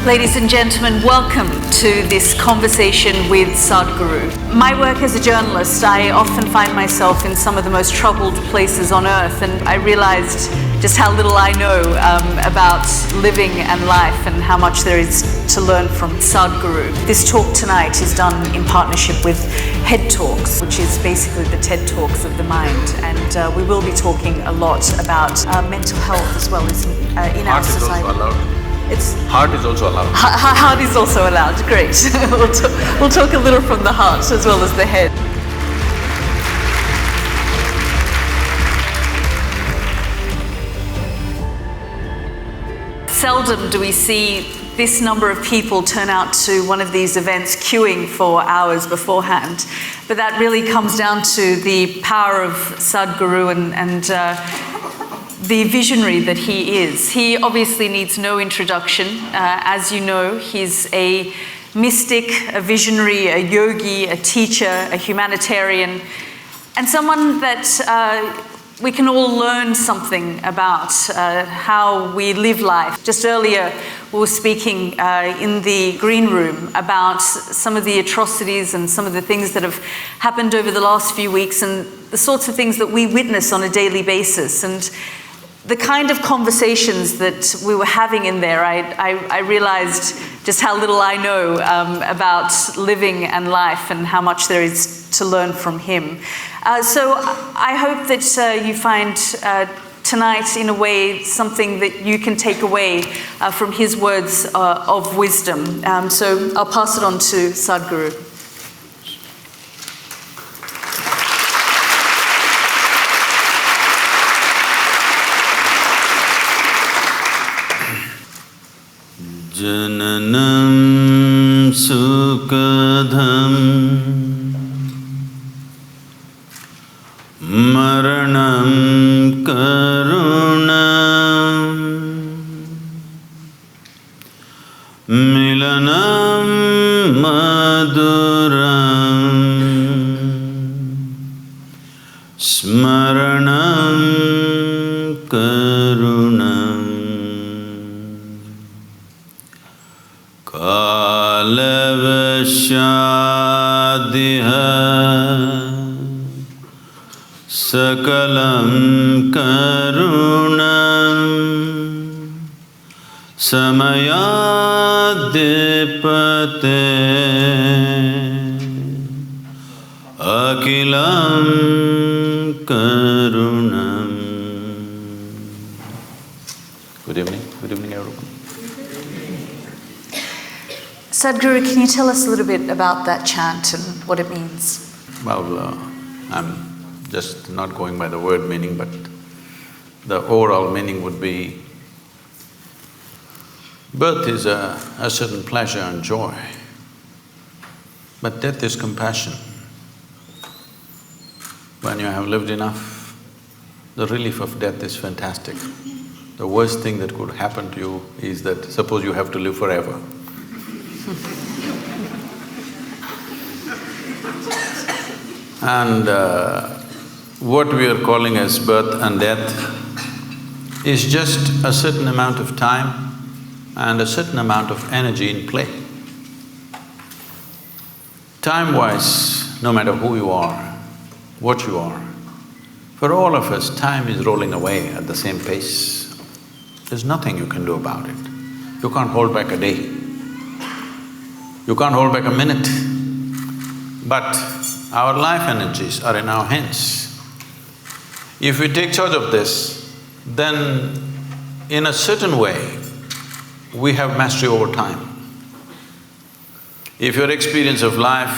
Ladies and gentlemen, welcome to this conversation with Sadhguru. My work as a journalist, I often find myself in some of the most troubled places on earth, and I realized just how little I know about living and life and how much there is to learn from Sadhguru. This talk tonight is done in partnership with Head Talks, which is basically the TED Talks of the mind, and we will be talking a lot about mental health as well as in our society. Also allowed. Heart is also allowed. Heart is also allowed, great. We'll talk a little from the heart as well as the head. Seldom do we see this number of people turn out to one of these events queuing for hours beforehand. But that really comes down to the power of Sadhguru and the visionary that he is. He obviously needs no introduction. As you know, he's a mystic, a visionary, a yogi, a teacher, a humanitarian, and someone that we can all learn something about how we live life. Just earlier, we were speaking in the green room about some of the atrocities and some of the things that have happened over the last few weeks and the sorts of things that we witness on a daily basis. And the kind of conversations that we were having in there, I realized just how little I know about living and life and how much there is to learn from him. So I hope that you find tonight, in a way, something that you can take away from his words of wisdom. So I'll pass it on to Sadhguru. Jananam sukadham maranam karunam milanam maduram smaranam karunam Kalavashadiha Sakalam Karunam Samayadipate Akilam Karunam. Good evening everyone. Sadhguru, can you tell us a little bit about that chant and what it means? Well, I'm just not going by the word meaning, but the overall meaning would be, birth is a certain pleasure and joy, but death is compassion. When you have lived enough, the relief of death is fantastic. The worst thing that could happen to you is that suppose you have to live forever. And what we are calling as birth and death is just a certain amount of time and a certain amount of energy in play. Time-wise, no matter who you are, what you are, for all of us, time is rolling away at the same pace. There's nothing you can do about it. You can't hold back a day. You can't hold back a minute. But our life energies are in our hands. If we take charge of this, then in a certain way, we have mastery over time. If your experience of life,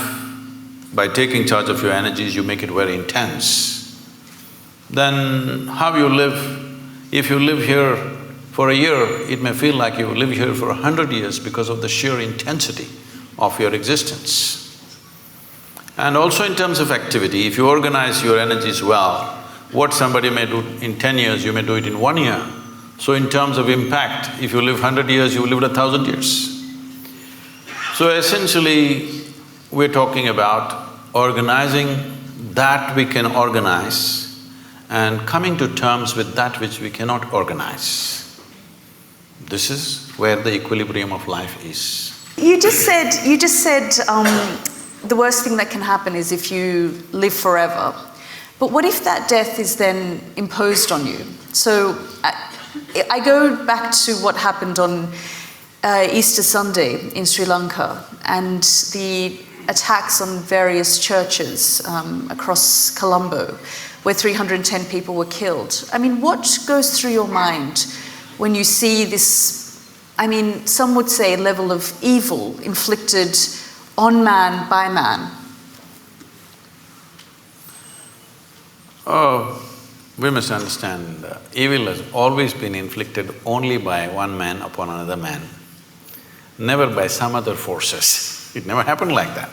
by taking charge of your energies, you make it very intense, then how you live, if you live here for a year, it may feel like you live here for 100 years because of the sheer intensity of your existence. And also in terms of activity, if you organize your energies well, what somebody may do in 10 years, you may do it in 1 year. So in terms of impact, if you live 100 years, you lived 1,000 years. So essentially, we're talking about organizing that we can organize and coming to terms with that which we cannot organize. This is where the equilibrium of life is. You just said the worst thing that can happen is if you live forever. But what if that death is then imposed on you? So I go back to what happened on Easter Sunday in Sri Lanka and the attacks on various churches across Colombo, where 310 people were killed. I mean, what goes through your mind when you see this, I mean, some would say level of evil inflicted on man by man? Oh, we must understand, evil has always been inflicted only by one man upon another man, never by some other forces. It never happened like that.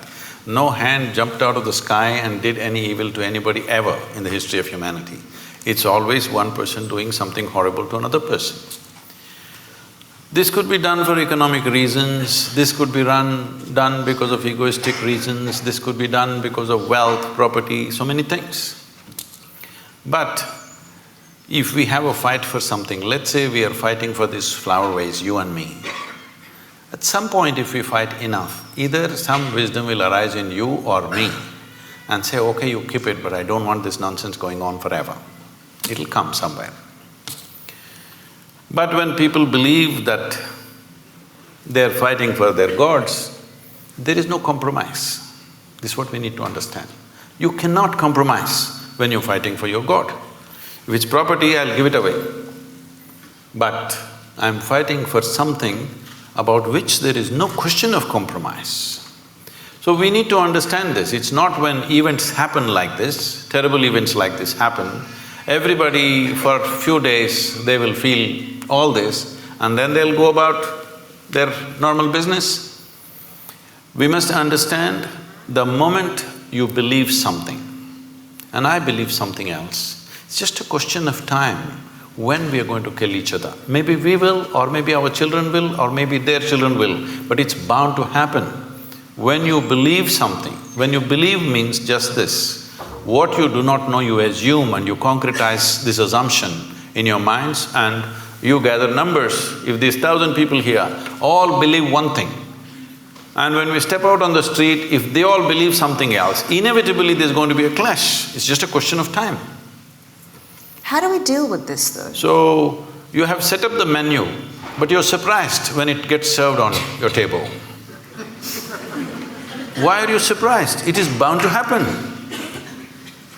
No hand jumped out of the sky and did any evil to anybody ever in the history of humanity. It's always one person doing something horrible to another person. This could be done for economic reasons, this could be done because of egoistic reasons, this could be done because of wealth, property, so many things. But if we have a fight for something, let's say we are fighting for this flower vase, you and me. At some point if we fight enough, either some wisdom will arise in you or me and say, okay, you keep it, but I don't want this nonsense going on forever. It'll come somewhere. But when people believe that they're fighting for their gods, there is no compromise. This is what we need to understand. You cannot compromise when you're fighting for your god. If it's property, I'll give it away. But I'm fighting for something about which there is no question of compromise. So we need to understand this. It's not when events happen like this, terrible events like this happen, everybody for a few days they will feel all this and then they'll go about their normal business. We must understand the moment you believe something and I believe something else, it's just a question of time when we are going to kill each other. Maybe we will, or maybe our children will, or maybe their children will, but it's bound to happen. When you believe something, when you believe means just this, what you do not know you assume and you concretize this assumption in your minds and you gather numbers. If these 1,000 people here all believe one thing, and when we step out on the street, if they all believe something else, inevitably there's going to be a clash. It's just a question of time. How do we deal with this though? So, you have set up the menu, but you're surprised when it gets served on your table. Why are you surprised? It is bound to happen.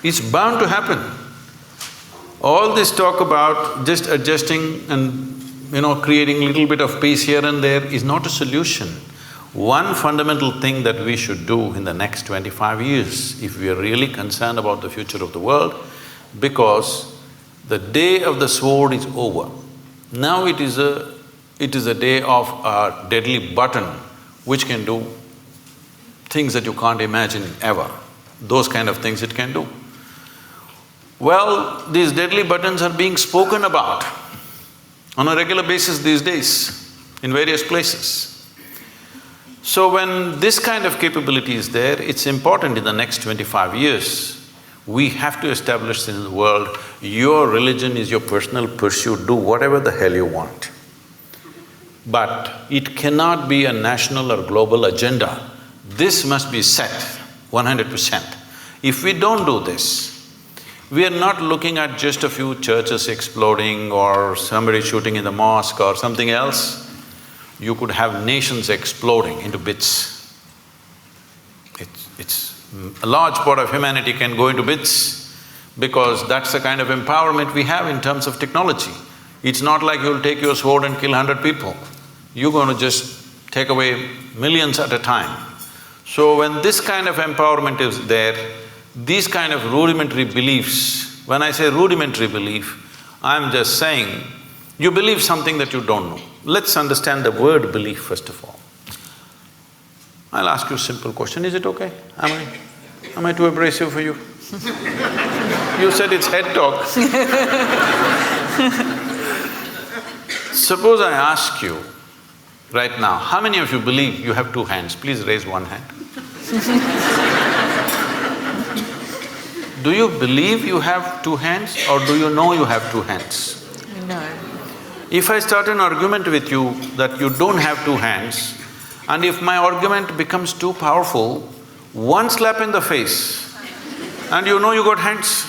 It's bound to happen. All this talk about just adjusting and, creating a little bit of peace here and there is not a solution. One fundamental thing that we should do in the next 25 years, if we are really concerned about the future of the world, because the day of the sword is over. Now it is a day of a deadly button which can do things that you can't imagine ever. Those kind of things it can do. Well, these deadly buttons are being spoken about on a regular basis these days in various places. So when this kind of capability is there, it's important in the next 25 years, we have to establish in the world, your religion is your personal pursuit, do whatever the hell you want. But it cannot be a national or global agenda. This must be set 100%. If we don't do this, we are not looking at just a few churches exploding or somebody shooting in the mosque or something else. You could have nations exploding into bits. A large part of humanity can go into bits because that's the kind of empowerment we have in terms of technology. It's not like you'll take your sword and kill 100 people. You're going to just take away millions at a time. So when this kind of empowerment is there, these kind of rudimentary beliefs, when I say rudimentary belief, I'm just saying, you believe something that you don't know. Let's understand the word belief first of all. I'll ask you a simple question, is it okay? Am I too abrasive for you? You said it's head talk. Suppose I ask you right now, how many of you believe you have two hands? Please raise one hand. Do you believe you have two hands or do you know you have two hands? No. If I start an argument with you that you don't have two hands, and if my argument becomes too powerful, one slap in the face and you know you got hands.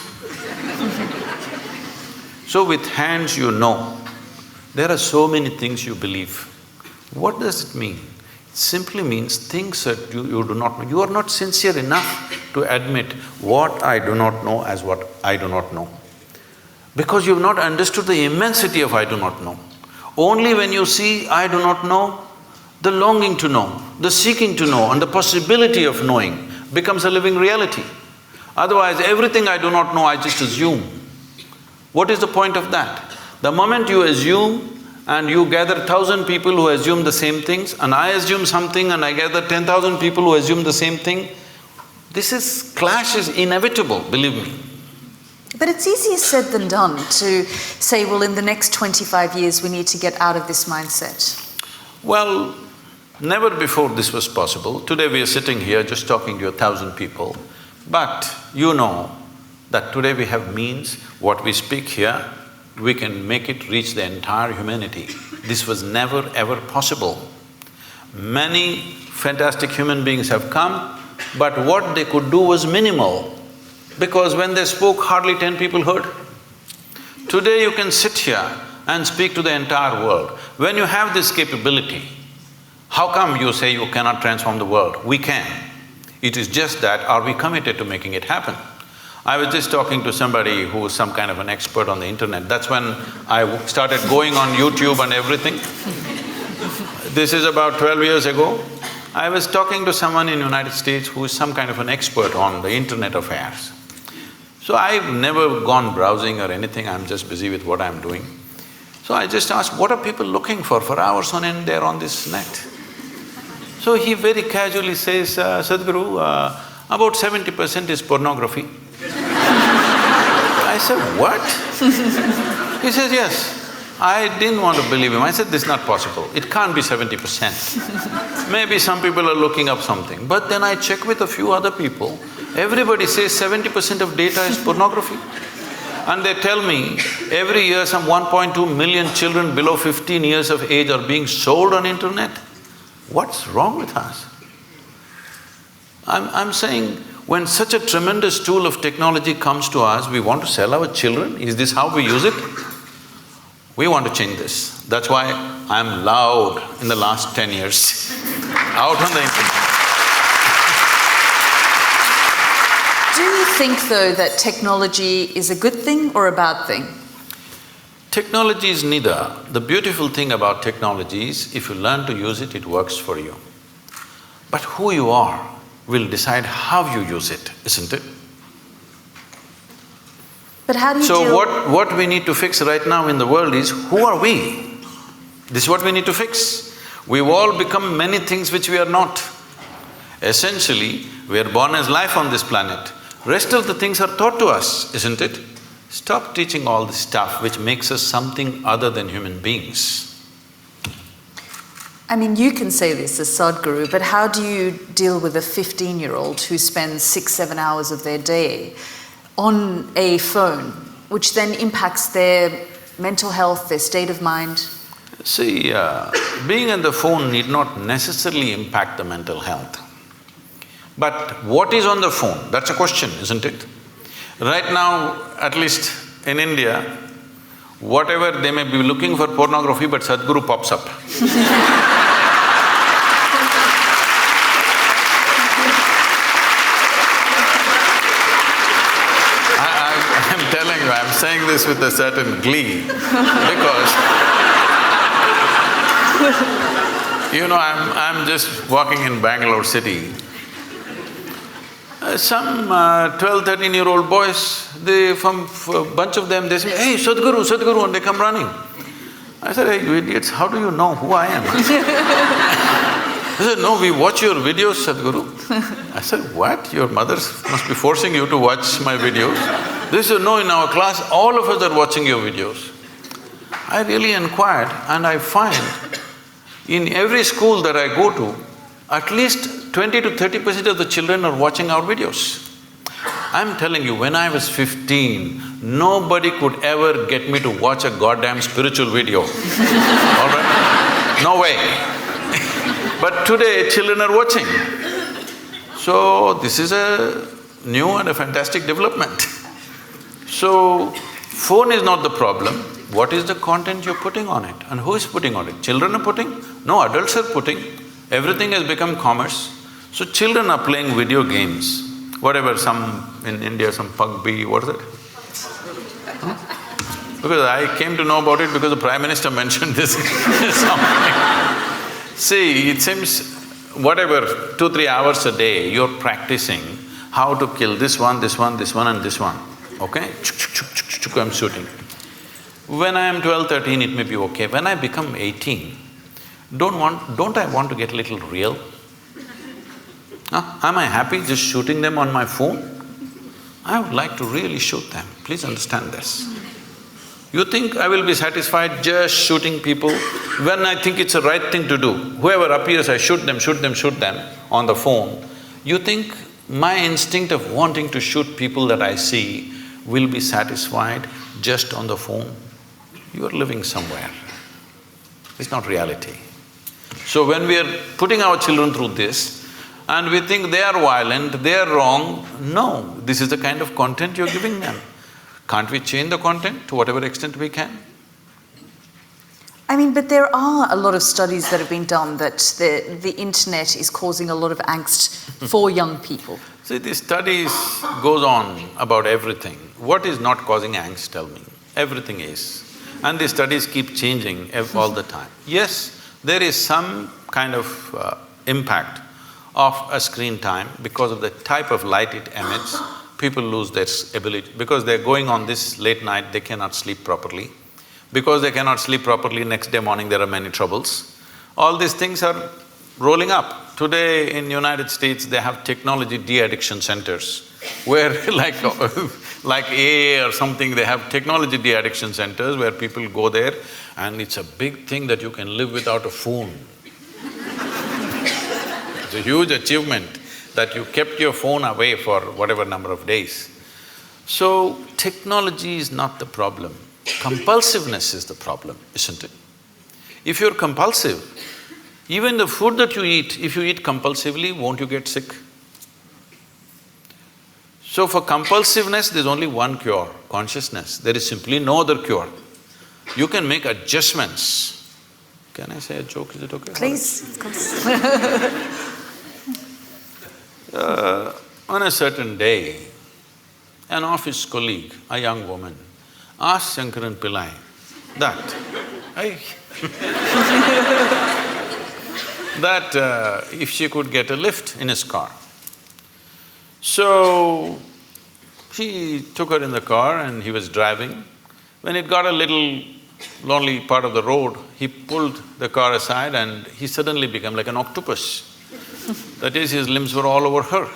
So with hands you know. There are so many things you believe. What does it mean? It simply means things that you do not know. You are not sincere enough to admit what I do not know as what I do not know. Because you've not understood the immensity of I do not know. Only when you see I do not know, the longing to know, the seeking to know and the possibility of knowing becomes a living reality. Otherwise, everything I do not know, I just assume. What is the point of that? The moment you assume and you gather 1,000 people who assume the same things, and I assume something and I gather 10,000 people who assume the same thing, clash is inevitable, believe me. But it's easier said than done to say, well, in the next 25 years we need to get out of this mindset. Well, never before this was possible. Today we are sitting here just talking to 1,000 people, but you know that today we have means, what we speak here, we can make it reach the entire humanity. This was never ever possible. Many fantastic human beings have come, but what they could do was minimal, because when they spoke, hardly 10 people heard. Today you can sit here and speak to the entire world. When you have this capability, how come you say you cannot transform the world? We can. It is just that, are we committed to making it happen? I was just talking to somebody who was some kind of an expert on the internet. That's when I started going on YouTube and everything. This is about 12 years ago. I was talking to someone in United States who is some kind of an expert on the internet affairs. So I've never gone browsing or anything, I'm just busy with what I'm doing. So I just asked, what are people looking for hours on end they're on this net? So he very casually says, Sadhguru, about 70% is pornography. I said, what? He says, yes. I didn't want to believe him. I said, this is not possible. It can't be 70%. Maybe some people are looking up something. But then I check with a few other people. Everybody says 70% of data is pornography. And they tell me, every year some 1.2 million children below 15 years of age are being sold on internet. What's wrong with us? I'm saying, when such a tremendous tool of technology comes to us, we want to sell our children? Is this how we use it? We want to change this. That's why I'm loud in the last 10 years, out on the internet. Do you think, though, that technology is a good thing or a bad thing? Technology is neither. The beautiful thing about technology is, if you learn to use it, it works for you. But who you are will decide how you use it, isn't it? But how do you So what we need to fix right now in the world is, who are we? This is what we need to fix. We've all become many things which we are not. Essentially, we are born as life on this planet. Rest of the things are taught to us, isn't it? Stop teaching all this stuff which makes us something other than human beings. I mean, you can say this as Sadhguru, but how do you deal with a 15-year-old who spends 6-7 hours of their day on a phone, which then impacts their mental health, their state of mind? See, being on the phone need not necessarily impact the mental health. But what is on the phone? That's a question, isn't it? Right now, at least in India, whatever they may be looking for pornography, but Sadhguru pops up. I'm telling you, I'm saying this with a certain glee, because you know, I'm just walking in Bangalore city. Some 12, 13-year-old boys, from a bunch of them, they say, hey, Sadhguru, Sadhguru, and they come running. I said, hey, you idiots, how do you know who I am? They said, no, we watch your videos, Sadhguru. I said, what? Your mothers must be forcing you to watch my videos? They said, no, in our class, all of us are watching your videos. I really inquired, and I find in every school that I go to, at least 20 to 30% of the children are watching our videos. I'm telling you, when I was 15, nobody could ever get me to watch a goddamn spiritual video. All right? No way. But today, children are watching. So, this is a new and a fantastic development. So, phone is not the problem. What is the content you're putting on it? And who is putting on it? Children are putting? No, adults are putting. Everything has become commerce. So, children are playing video games. Whatever, some in India, some PUBG, what is it? Because I came to know about it because the Prime Minister mentioned this something. See, it seems whatever, 2-3 hours a day, you're practicing how to kill this one, this one, this one and this one, okay? I'm shooting. When I am 12, 13, it may be okay. When I become 18, don't I want to get a little real? Am I happy just shooting them on my phone? I would like to really shoot them, please understand this. You think I will be satisfied just shooting people when I think it's the right thing to do? Whoever appears, I shoot them on the phone. You think my instinct of wanting to shoot people that I see will be satisfied just on the phone? You are living somewhere. It's not reality. So when we are putting our children through this, and we think they are violent, they are wrong, no, this is the kind of content you're giving them. Can't we change the content to whatever extent we can? I mean, but there are a lot of studies that have been done that the internet is causing a lot of angst for young people. See, these studies goes on about everything. What is not causing angst, tell me? Everything is. And these studies keep changing all the time. Yes, there is some kind of impact of a screen time because of the type of light it emits. People lose their ability, because they're going on this late night, they cannot sleep properly. Because they cannot sleep properly, next day morning there are many troubles. All these things are rolling up. Today in United States, they have technology de-addiction centers, where like AA or something, they have technology de-addiction centers where people go there, and it's a big thing that you can live without a phone. It's a huge achievement that you kept your phone away for whatever number of days. So, technology is not the problem. Compulsiveness is the problem, isn't it? If you're compulsive, even the food that you eat, if you eat compulsively, won't you get sick? So for compulsiveness, there's only one cure, consciousness. There is simply no other cure. You can make adjustments. Can I say a joke? Is it okay? Please, of course. On a certain day, an office colleague, a young woman, asked Shankaran Pillai that if she could get a lift in his car. So, he took her in the car and he was driving. When it got a little lonely part of the road, he pulled the car aside and he suddenly became like an octopus. That is, his limbs were all over her.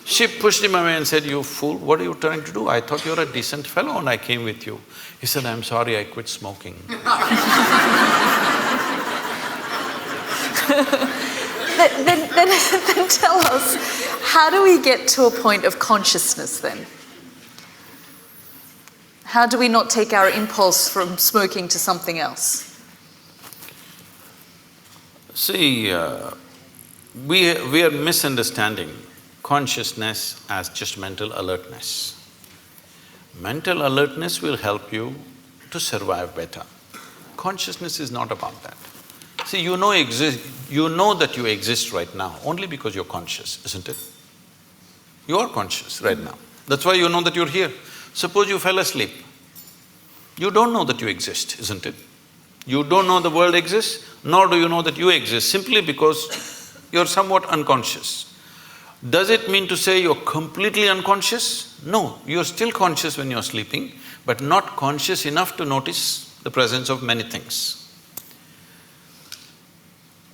She pushed him away and said, "You fool, what are you trying to do? I thought you were a decent fellow and I came with you." He said, "I'm sorry, I quit smoking." Then tell us, how do we get to a point of consciousness then? How do we not take our impulse from smoking to something else? See, we are misunderstanding consciousness as just mental alertness. Mental alertness will help you to survive better. Consciousness is not about that. See, you know that you exist right now only because you're conscious, isn't it? You are conscious right now. That's why you know that you're here. Suppose you fell asleep. You don't know that you exist, isn't it? You don't know the world exists, nor do you know that you exist, simply because you're somewhat unconscious. Does it mean to say you're completely unconscious? No, you're still conscious when you're sleeping, but not conscious enough to notice the presence of many things.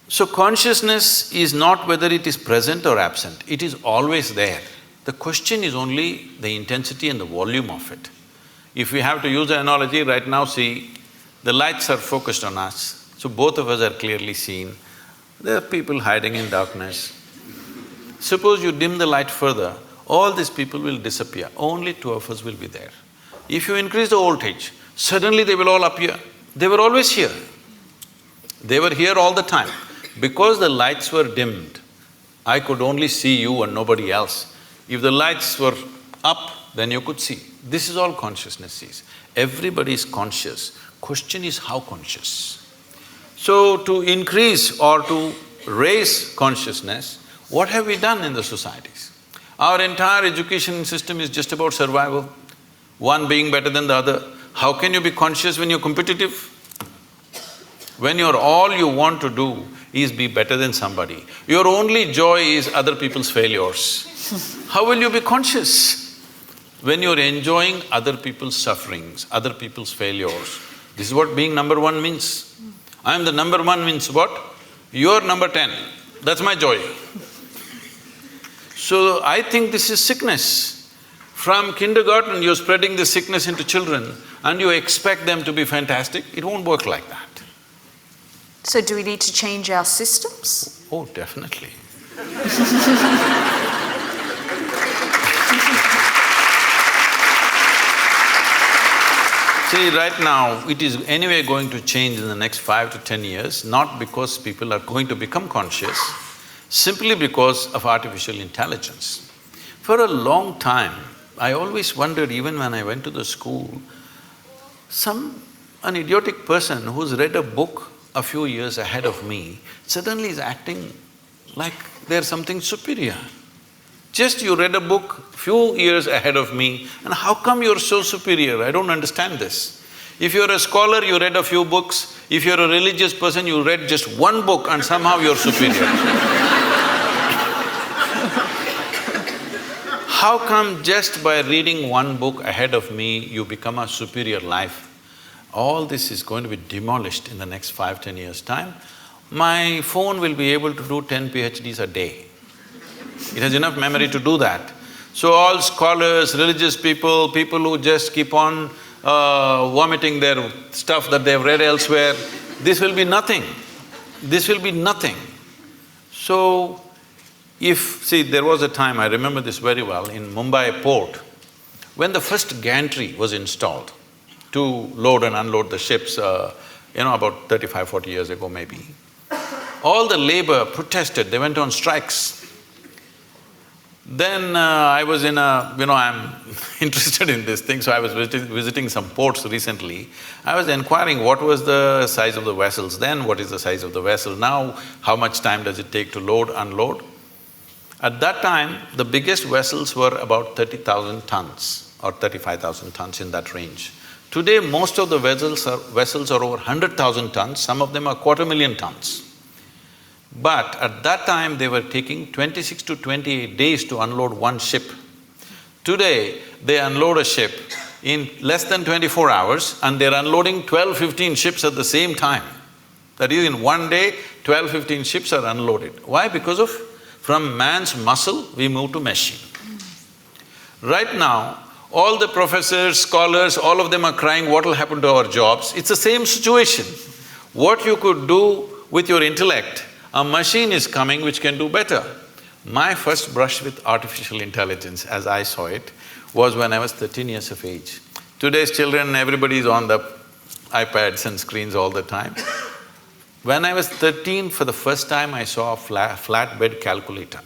So consciousness is not whether it is present or absent, it is always there. The question is only the intensity and the volume of it. If we have to use an analogy, right now see, the lights are focused on us, so both of us are clearly seen. There are people hiding in darkness. Suppose you dim the light further, all these people will disappear, only two of us will be there. If you increase the voltage, suddenly they will all appear. They were always here. They were here all the time. Because the lights were dimmed, I could only see you and nobody else. If the lights were up, then you could see. This is all consciousness sees. Everybody is conscious. Question is how conscious. So to increase or to raise consciousness, what have we done in the societies? Our entire education system is just about survival, one being better than the other. How can you be conscious when you're competitive? When all you want to do is be better than somebody. Your only joy is other people's failures. How will you be conscious? When you're enjoying other people's sufferings, other people's failures. This is what being number one means. I'm the number one means what? You're number 10. That's my joy. So I think this is sickness. From kindergarten, you're spreading this sickness into children and you expect them to be fantastic. It won't work like that. So do we need to change our systems? Oh, definitely. See, right now, it is anyway going to change in the next 5 to 10 years, not because people are going to become conscious, simply because of artificial intelligence. For a long time, I always wondered, even when I went to the school, an idiotic person who's read a book a few years ahead of me suddenly is acting like they're something superior. Just you read a book few years ahead of me, and how come you're so superior? I don't understand this. If you're a scholar, you read a few books. If you're a religious person, you read just one book and somehow you're superior. How come just by reading one book ahead of me, you become a superior life? All this is going to be demolished in the next 5–10 years' time. My phone will be able to do 10 PhDs a day. It has enough memory to do that. So all scholars, religious people, people who just keep on vomiting their stuff that they've read elsewhere, this will be nothing. This will be nothing. So, see, there was a time, I remember this very well, in Mumbai port, when the first gantry was installed to load and unload the ships, about 35–40 years ago maybe, all the labor protested, they went on strikes. Then I was in I'm interested in this thing, so I was visiting some ports recently. I was inquiring what was the size of the vessels then, what is the size of the vessel now, how much time does it take to load, unload. At that time, the biggest vessels were about 30,000 tons or 35,000 tons, in that range. Today, most of the vessels are over 100,000 tons, some of them are 250,000 tons. But at that time, they were taking 26 to 28 days to unload one ship. Today, they unload a ship in less than 24 hours and they're unloading 12–15 ships at the same time. That is, in one day, 12–15 ships are unloaded. Why? Because from man's muscle, we move to machine. Right now, all the professors, scholars, all of them are crying, what will happen to our jobs? It's the same situation. What you could do with your intellect, a machine is coming which can do better. My first brush with artificial intelligence, as I saw it, was when I was 13 years of age. Today's children, everybody is on the iPads and screens all the time. When I was 13, for the first time, I saw a flatbed calculator.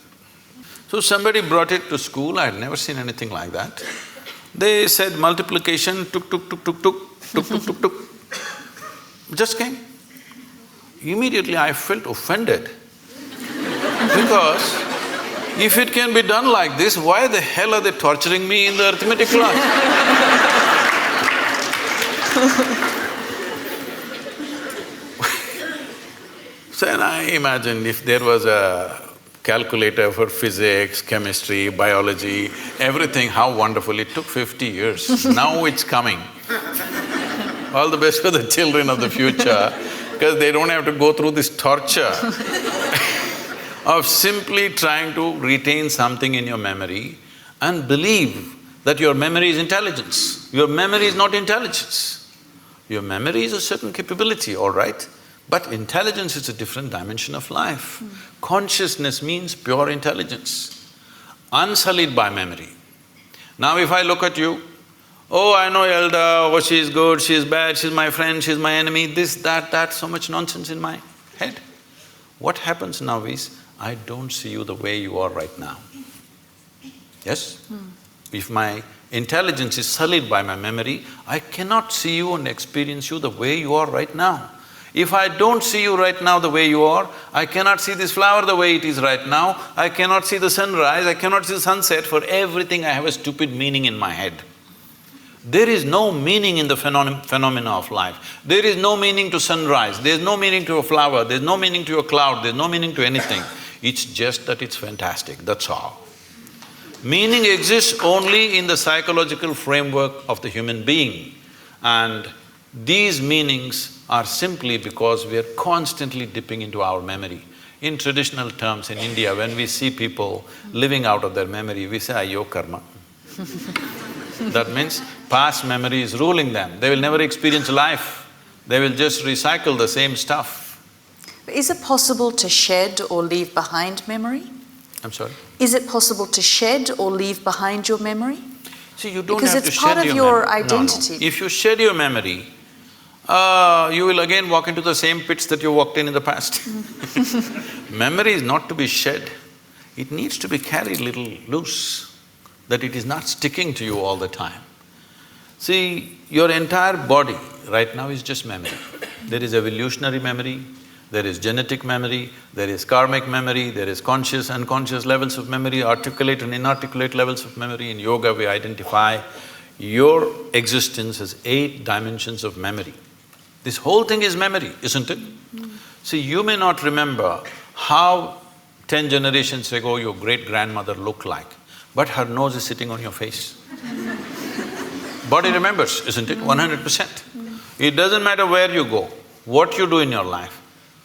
So somebody brought it to school, I had never seen anything like that. They said multiplication, tuk, tuk, tuk, tuk, tuk, tuk, tuk, tuk, tuk. Just came. Immediately I felt offended because if it can be done like this, why the hell are they torturing me in the arithmetic class? So then I imagined if there was a calculator for physics, chemistry, biology, everything, how wonderful. It took 50 years, now it's coming. All the best for the children of the future, because they don't have to go through this torture of simply trying to retain something in your memory and believe that your memory is intelligence. Your memory is not intelligence. Your memory is a certain capability, all right, but intelligence is a different dimension of life. Consciousness means pure intelligence. unsullied by memory. Now if I look at you, oh, I know Yalda, oh, she's good, she's bad, she's my friend, she's my enemy, this, that, so much nonsense in my head. What happens now is, I don't see you the way you are right now. Yes? If my intelligence is sullied by my memory, I cannot see you and experience you the way you are right now. If I don't see you right now the way you are, I cannot see this flower the way it is right now, I cannot see the sunrise, I cannot see the sunset. For everything I have a stupid meaning in my head. There is no meaning in the phenomena of life. There is no meaning to sunrise, there's no meaning to a flower, there's no meaning to a cloud, there's no meaning to anything. It's just that it's fantastic, that's all. Meaning exists only in the psychological framework of the human being, and these meanings are simply because we are constantly dipping into our memory. In traditional terms in India, when we see people living out of their memory, we say, ayyo karma. That means past memory is ruling them, they will never experience life, they will just recycle the same stuff. Is it possible to shed or leave behind memory? I'm sorry? Is it possible to shed or leave behind your memory? See, you don't Because have to it's shed part of your memory. identity. No. If you shed your memory, you will again walk into the same pits that you walked in the past. Memory is not to be shed, it needs to be carried little loose, that it is not sticking to you all the time. See, your entire body right now is just memory. There is evolutionary memory, there is genetic memory, there is karmic memory, there is conscious, unconscious levels of memory, articulate and inarticulate levels of memory. In yoga we identify your existence as 8 dimensions of memory. This whole thing is memory, isn't it? See, you may not remember how 10 generations ago your great-grandmother looked like, but her nose is sitting on your face. Body remembers, isn't it? 100%. It doesn't matter where you go, what you do in your life,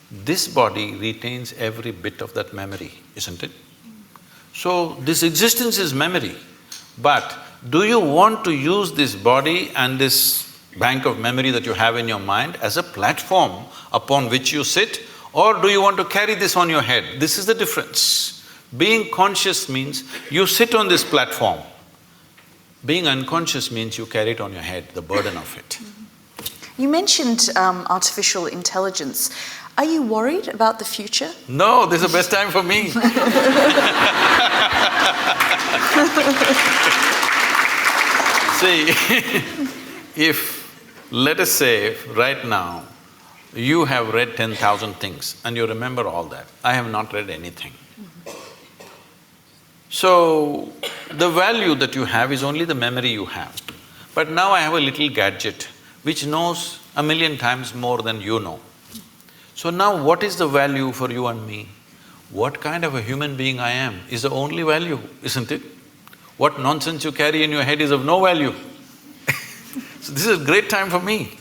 this body retains every bit of that memory, isn't it? So, this existence is memory, but do you want to use this body and this bank of memory that you have in your mind as a platform upon which you sit, or do you want to carry this on your head? This is the difference. Being conscious means you sit on this platform. Being unconscious means you carry it on your head, the burden of it. You mentioned artificial intelligence. Are you worried about the future? No, this is the best time for me. See, if, let us say, right now, you have read 10,000 things and you remember all that, I have not read anything. So, the value that you have is only the memory you have. But now I have a little gadget which knows 1,000,000 times more than you know. So now what is the value for you and me? What kind of a human being I am is the only value, isn't it? What nonsense you carry in your head is of no value. So this is a great time for me.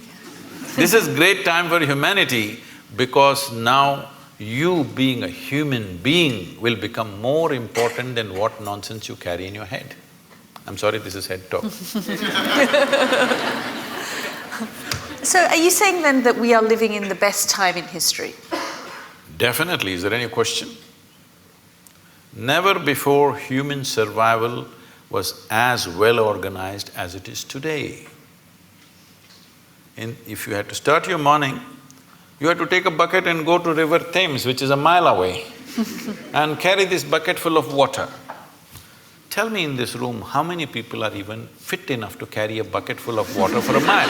This is great time for humanity, because now you being a human being will become more important than what nonsense you carry in your head. I'm sorry, this is head talk. So are you saying then that we are living in the best time in history? Definitely. Is there any question? Never before human survival was as well organized as it is today. If you had to start your morning, you had to take a bucket and go to River Thames, which is a mile away, and carry this bucket full of water. Tell me in this room, how many people are even fit enough to carry a bucket full of water for a mile?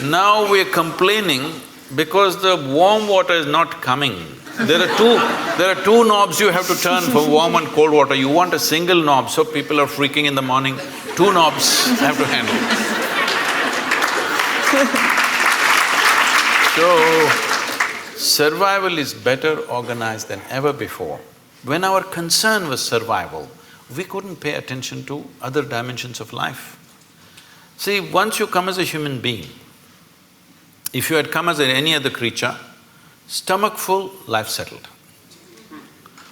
Now we're complaining because the warm water is not coming. There are two knobs you have to turn for warm and cold water. You want a single knob, so people are freaking in the morning. 2 knobs have to handle. So, survival is better organized than ever before. When our concern was survival, we couldn't pay attention to other dimensions of life. See, once you come as a human being, if you had come as any other creature, stomach full, life settled.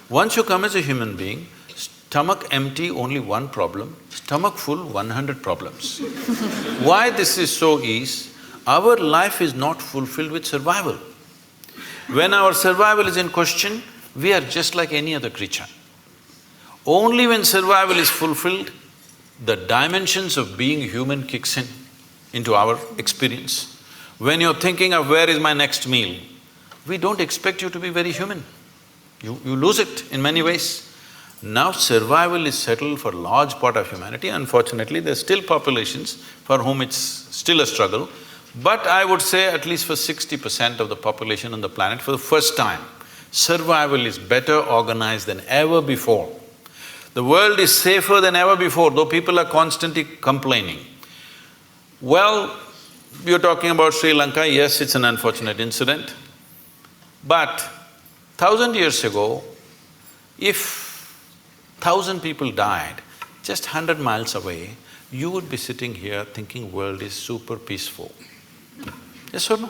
Once you come as a human being, stomach empty, only one problem, stomach full, 100 problems. Why this is so is, our life is not fulfilled with survival. When our survival is in question, we are just like any other creature. Only when survival is fulfilled, the dimensions of being human kicks in into our experience. When you're thinking of where is my next meal, we don't expect you to be very human. You lose it in many ways. Now survival is settled for a large part of humanity. Unfortunately, there's still populations for whom it's still a struggle. But I would say at least for 60% of the population on the planet, for the first time, survival is better organized than ever before. The world is safer than ever before, though people are constantly complaining. Well, you're talking about Sri Lanka, yes, it's an unfortunate incident. But 1,000 years ago, if 1,000 people died just 100 miles away, you would be sitting here thinking world is super peaceful. Yes or no?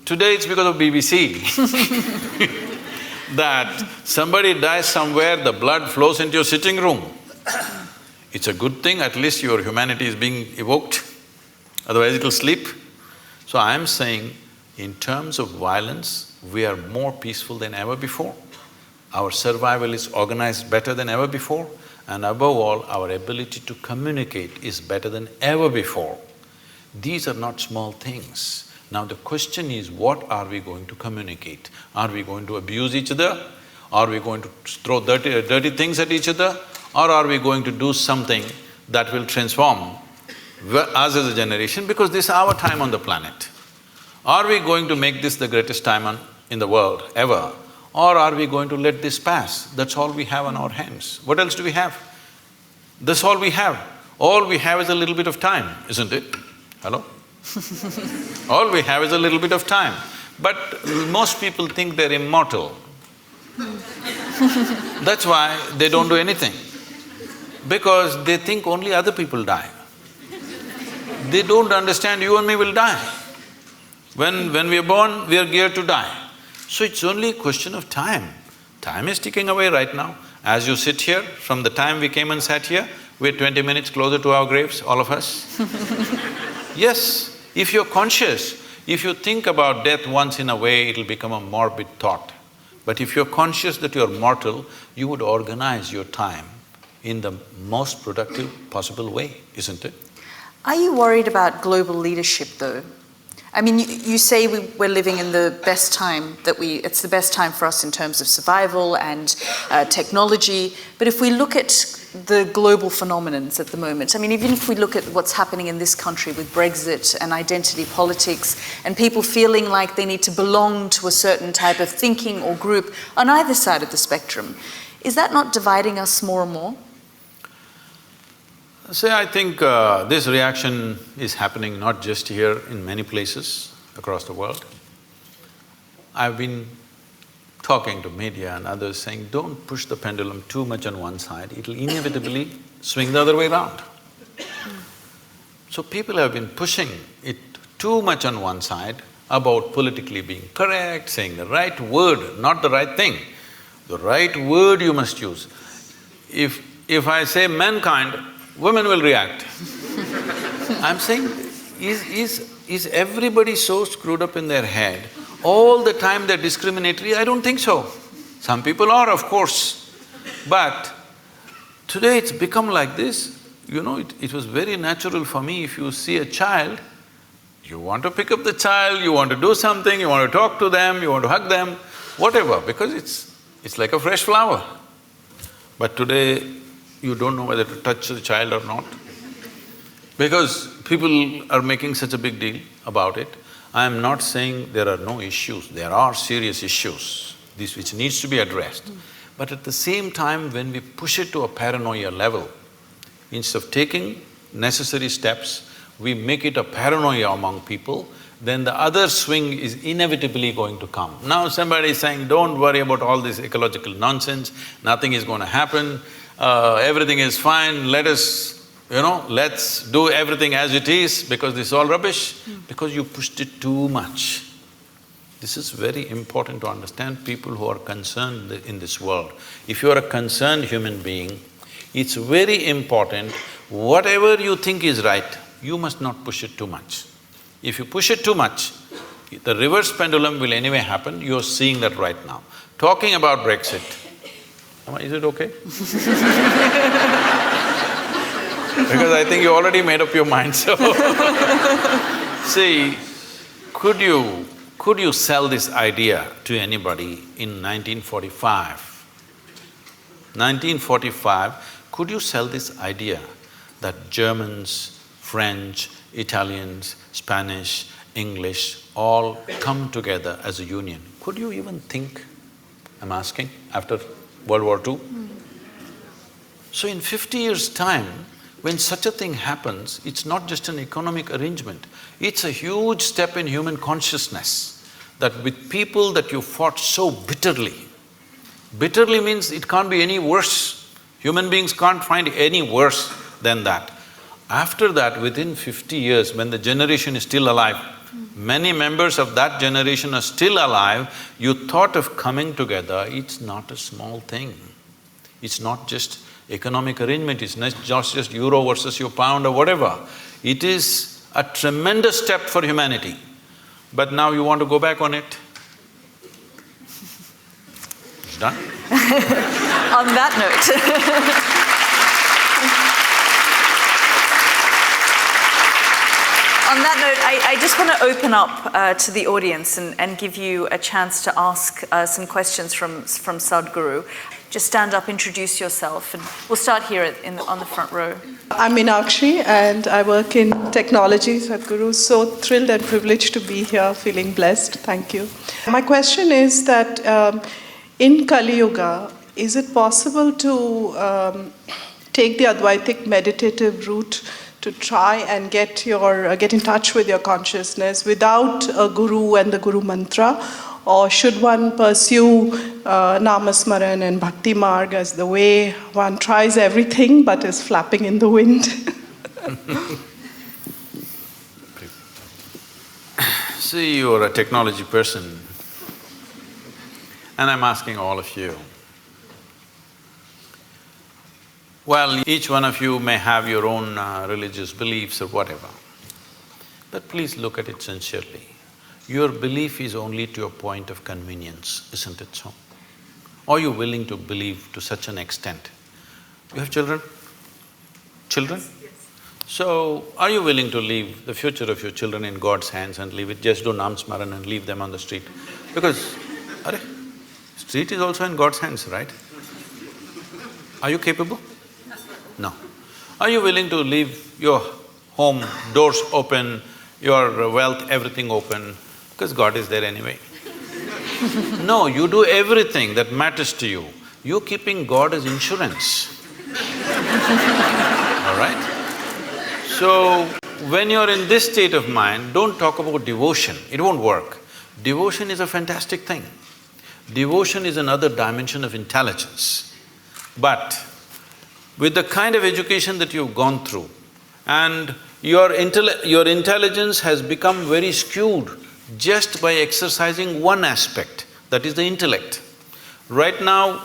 Today it's because of BBC that somebody dies somewhere, the blood flows into your sitting room. It's a good thing, at least your humanity is being evoked, otherwise it'll sleep. So I'm saying, in terms of violence, we are more peaceful than ever before. Our survival is organized better than ever before, and above all, our ability to communicate is better than ever before. These are not small things. Now the question is, what are we going to communicate? Are we going to abuse each other? Are we going to throw dirty things at each other? Or are we going to do something that will transform us as a generation, because this is our time on the planet? Are we going to make this the greatest time in the world ever? Or are we going to let this pass? That's all we have on our hands. What else do we have? That's all we have. All we have is a little bit of time, isn't it? Hello? All we have is a little bit of time. But most people think they're immortal. That's why they don't do anything. Because they think only other people die. They don't understand you and me will die. When we are born, we are geared to die. So it's only a question of time. Time is ticking away right now. As you sit here, from the time we came and sat here, we're 20 minutes closer to our graves, all of us. Yes, if you're conscious, if you think about death once in a way, it'll become a morbid thought. But if you're conscious that you're mortal, you would organize your time in the most productive possible way, isn't it? Are you worried about global leadership though? I mean, you say we're living in the best time it's the best time for us in terms of survival and technology, but if we look at the global phenomenons at the moment, I mean, even if we look at what's happening in this country with Brexit and identity politics and people feeling like they need to belong to a certain type of thinking or group on either side of the spectrum, is that not dividing us more and more? See, I think this reaction is happening not just here, in many places across the world. I've been talking to media and others saying, don't push the pendulum too much on one side, it'll inevitably swing the other way around. So people have been pushing it too much on one side about politically being correct, saying the right word, not the right thing. The right word you must use. If I say mankind, women will react. I'm saying, is everybody so screwed up in their head? All the time they're discriminatory? I don't think so. Some people are, of course. But today it's become like this. You know, it was very natural for me, if you see a child, you want to pick up the child, you want to do something, you want to talk to them, you want to hug them, whatever, because it's like a fresh flower. But today, you don't know whether to touch the child or not, because people are making such a big deal about it. I am not saying there are no issues, there are serious issues, this which needs to be addressed. But at the same time, when we push it to a paranoia level, instead of taking necessary steps, we make it a paranoia among people, then the other swing is inevitably going to come. Now somebody is saying, don't worry about all this ecological nonsense, nothing is going to happen, everything is fine, let's do everything as it is because this is all rubbish, because you pushed it too much. This is very important to understand, people who are concerned in this world. If you are a concerned human being, it's very important, whatever you think is right, you must not push it too much. If you push it too much, the reverse pendulum will anyway happen, you're seeing that right now. Talking about Brexit, Is it okay? Because I think you already made up your mind, so… See, could you sell this idea to anybody in 1945? 1945, could you sell this idea that Germans, French, Italians, Spanish, English all come together as a union? Could you even think, I'm asking, after World War II? So in 50 years' time, when such a thing happens, it's not just an economic arrangement, it's a huge step in human consciousness that with people that you fought so bitterly, bitterly means it can't be any worse. Human beings can't find any worse than that. After that, within 50 years, when the generation is still alive, many members of that generation are still alive, you thought of coming together, it's not a small thing. It's not just economic arrangement, it's not just euro versus your pound or whatever. It is a tremendous step for humanity. But now you want to go back on it? It's done. On that note On that note, I just want to open up to the audience and give you a chance to ask some questions from Sadhguru. Just stand up, introduce yourself, and we'll start here on the front row. I'm Meenakshi and I work in technology, Sadhguru. So thrilled and privileged to be here, feeling blessed. Thank you. My question is that in Kali Yuga, is it possible to take the Advaitic meditative route to try and get in touch with your consciousness without a guru and the guru mantra? Or should one pursue Namasmaran and Bhakti Marg as the way one tries everything but is flapping in the wind? See, you're a technology person, and I'm asking all of you. Well, each one of you may have your own religious beliefs or whatever, but please look at it sincerely. Your belief is only to a point of convenience, isn't it so? Are you willing to believe to such an extent? You have children? Children? Yes. So, are you willing to leave the future of your children in God's hands and leave it, just do Nam Smaran and leave them on the street? Because, street is also in God's hands, right? Are you capable? No. Are you willing to leave your home, doors open, your wealth, everything open, because God is there anyway? No, you do everything that matters to you. You're keeping God as insurance. All right? So, when you're in this state of mind, don't talk about devotion, it won't work. Devotion is a fantastic thing. Devotion is another dimension of intelligence. But with the kind of education that you've gone through, and your intelligence has become very skewed just by exercising one aspect, that is the intellect. Right now,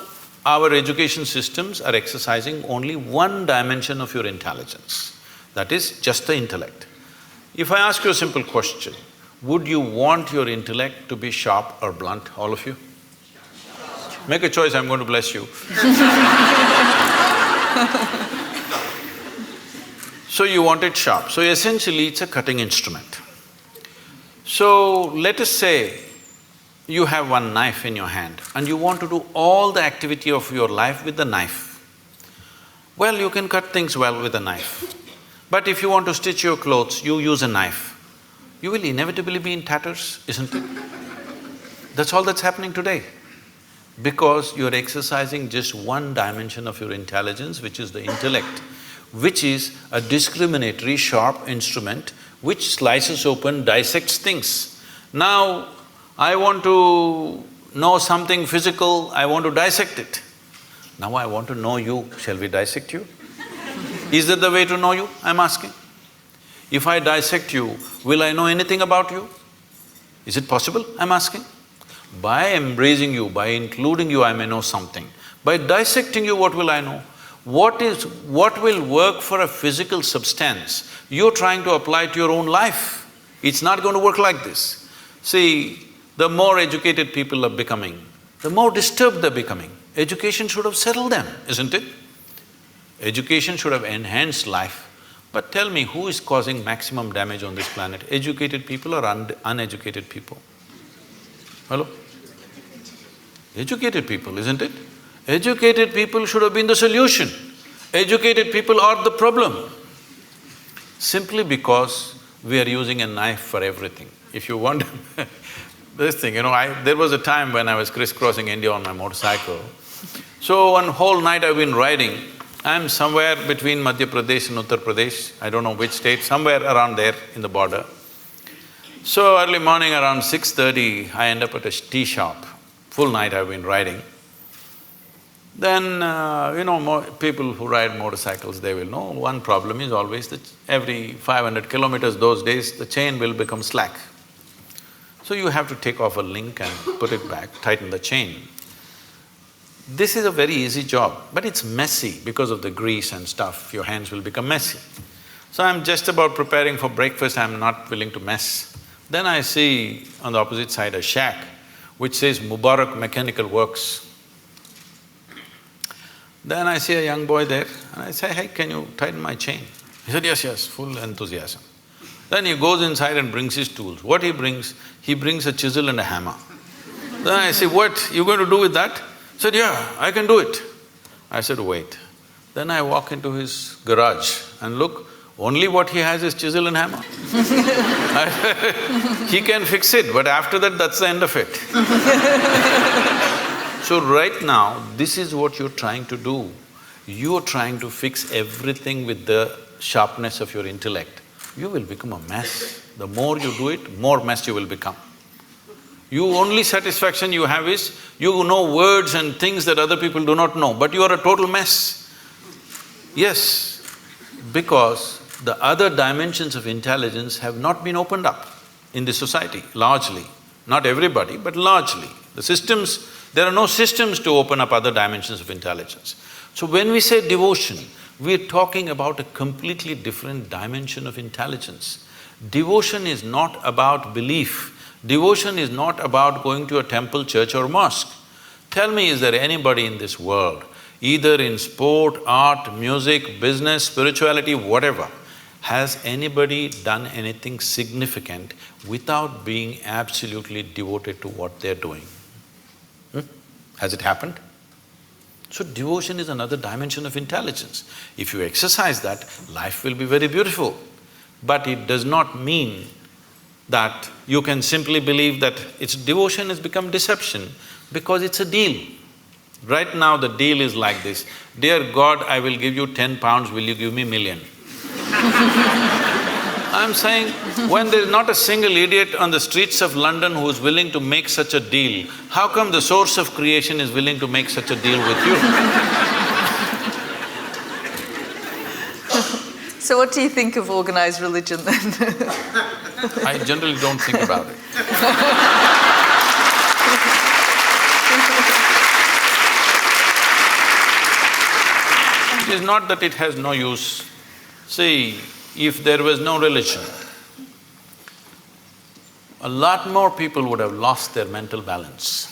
our education systems are exercising only one dimension of your intelligence, that is just the intellect. If I ask you a simple question, would you want your intellect to be sharp or blunt, all of you? Make a choice, I'm going to bless you. So you want it sharp. So essentially, it's a cutting instrument. So let us say you have one knife in your hand and you want to do all the activity of your life with the knife. Well, you can cut things well with a knife. But if you want to stitch your clothes, you use a knife. You will inevitably be in tatters, isn't it? That's all that's happening today. Because you're exercising just one dimension of your intelligence, which is the intellect, which is a discriminatory, sharp instrument which slices open, dissects things. Now, I want to know something physical, I want to dissect it. Now I want to know you, shall we dissect you? Is that the way to know you, I'm asking? If I dissect you, will I know anything about you? Is it possible, I'm asking? By embracing you, by including you, I may know something. By dissecting you, what will I know? What will work for a physical substance, you're trying to apply to your own life. It's not going to work like this. See, the more educated people are becoming, the more disturbed they're becoming. Education should have settled them, isn't it? Education should have enhanced life. But tell me, who is causing maximum damage on this planet? Educated people or uneducated people? Hello? Educated people, isn't it? Educated people should have been the solution. Educated people are the problem. Simply because we are using a knife for everything. If you wonder this thing, there was a time when I was crisscrossing India on my motorcycle. So one whole night I've been riding. I'm somewhere between Madhya Pradesh and Uttar Pradesh, I don't know which state, somewhere around there in the border. So early morning around 6:30, I end up at a tea shop. Full night I've been riding. Then, people who ride motorcycles, they will know one problem is always that every 500 kilometers those days, the chain will become slack. So you have to take off a link and put it back, tighten the chain. This is a very easy job, but it's messy because of the grease and stuff, your hands will become messy. So I'm just about preparing for breakfast, I'm not willing to mess. Then I see on the opposite side a shack which says Mubarak Mechanical Works. Then I see a young boy there and I say, "Hey, can you tighten my chain?" He said, yes, full enthusiasm. Then he goes inside and brings his tools. What he brings? He brings a chisel and a hammer. Then I say, "What you going to do with that?" He said, "Yeah, I can do it." I said, "Wait." Then I walk into his garage and look, only what he has is chisel and hammer. He can fix it, but after that, that's the end of it. So right now, this is what you're trying to do. You're trying to fix everything with the sharpness of your intellect. You will become a mess. The more you do it, more mess you will become. Only satisfaction you have is, you know words and things that other people do not know, but you are a total mess. Yes, because the other dimensions of intelligence have not been opened up in this society, largely. Not everybody, but largely. There are no systems to open up other dimensions of intelligence. So when we say devotion, we're talking about a completely different dimension of intelligence. Devotion is not about belief. Devotion is not about going to a temple, church or mosque. Tell me, is there anybody in this world, either in sport, art, music, business, spirituality, whatever, has anybody done anything significant without being absolutely devoted to what they're doing? Has it happened? So devotion is another dimension of intelligence. If you exercise that, life will be very beautiful. But it does not mean that you can simply believe that devotion has become deception because it's a deal. Right now the deal is like this, "Dear God, I will give you 10 pounds, will you give me million?" I'm saying, when there's not a single idiot on the streets of London who is willing to make such a deal, how come the source of creation is willing to make such a deal with you? So what do you think of organized religion then? I generally don't think about it. It is not that it has no use. See, if there was no religion, a lot more people would have lost their mental balance.